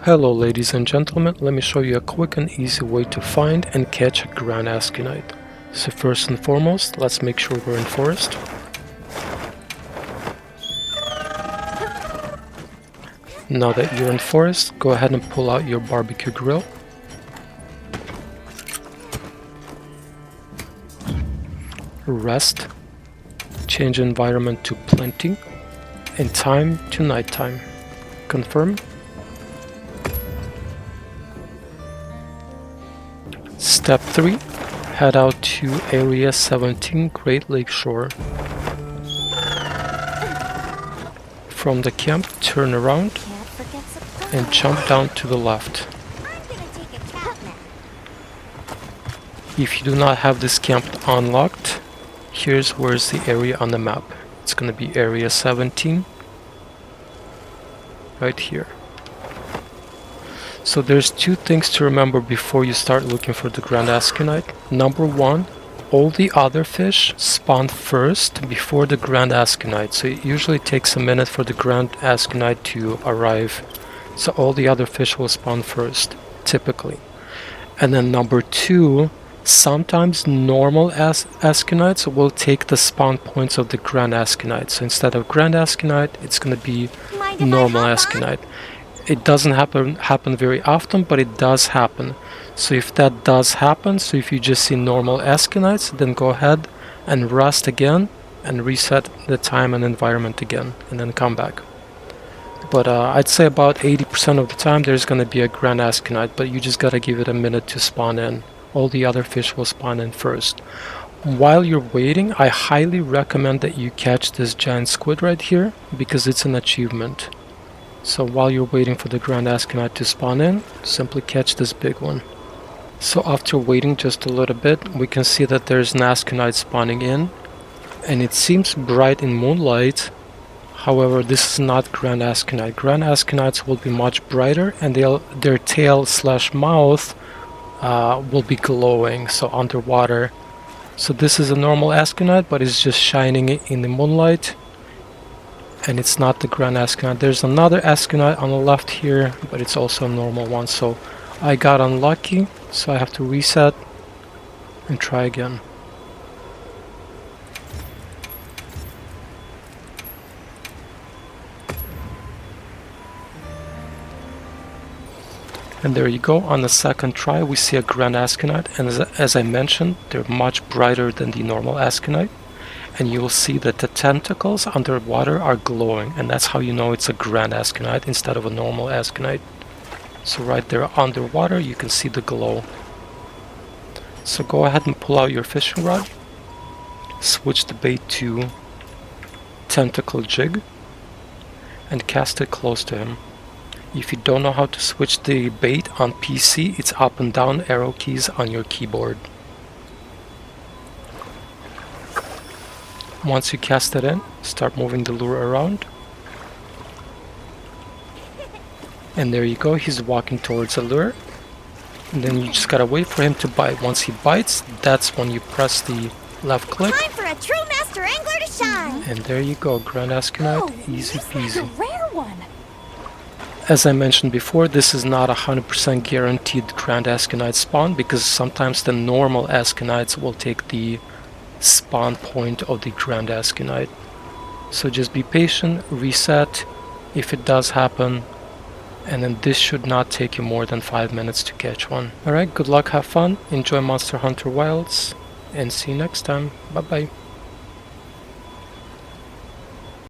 Hello ladies and gentlemen, let me show you a quick and easy way to find and catch a Grand Escunite. So first and foremost, let's make sure we're in forest. Now that you're in forest, go ahead and pull out your barbecue grill. Rest, change environment to plenty, and time to nighttime. Confirm. Step 3. Head out to Area 17 Great Lake Shore. From the camp, turn around and jump down to the left. If you do not have this camp unlocked, here's where's the area on the map. It's going to be Area 17, right here. So there's two things to remember before you start looking for the Grand Escunite. Number one, all the other fish spawn first before the Grand Escunite. So it usually takes a minute for the Grand Escunite to arrive. So all the other fish will spawn first, typically. And then number two, sometimes normal Escunites will take the spawn points of the Grand Escunite. So instead of Grand Escunite, it's going to be normal Escunite. It doesn't happen very often, but it does happen. So if that does happen, so if you just see normal Escunites, then go ahead and rest again and reset the time and environment again, and then come back. But I'd say about 80% of the time there's going to be a Grand Escunite, but you just gotta give it a minute to spawn in. All the other fish will spawn in first. While you're waiting, I highly recommend that you catch this giant squid right here, because it's an achievement. So while you're waiting for the Grand Escunite to spawn in, simply catch this big one. So after waiting just a little bit, we can see that there's an Escunite spawning in, and it seems bright in moonlight. However, this is not Grand Escunite. Grand Escunites will be much brighter, and their tail / mouth will be glowing, so underwater. So this is a normal Escunite, but it's just shining in the moonlight. And it's not the Grand Escunite. There's another Escunite on the left here, but it's also a normal one. So I got unlucky, so I have to reset and try again. And there you go, on the second try we see a Grand Escunite, and as I mentioned, they're much brighter than the normal Escunite. And you will see that the tentacles underwater are glowing, and that's how you know it's a Grand Escunite instead of a normal Escunite. So right there underwater you can see the glow. So go ahead and pull out your fishing rod, switch the bait to tentacle jig, and cast it close to him. If you don't know how to switch the bait on PC, it's up and down arrow keys on your keyboard. Once you cast it in, start moving the lure around. And there you go, he's walking towards the lure. And then you just gotta wait for him to bite. Once he bites, that's when you press the left click. Time for a true master angler to shine! And there you go, Grand Escunite, easy peasy. A rare one. As I mentioned before, this is not 100% guaranteed Grand Escunite spawn, because sometimes the normal Escunites will take the spawn point of the Grand Escunite. So just be patient, reset if it does happen, and then this should not take you more than 5 minutes to catch one. Alright, good luck, have fun, enjoy Monster Hunter Wilds, and see you next time. Bye bye.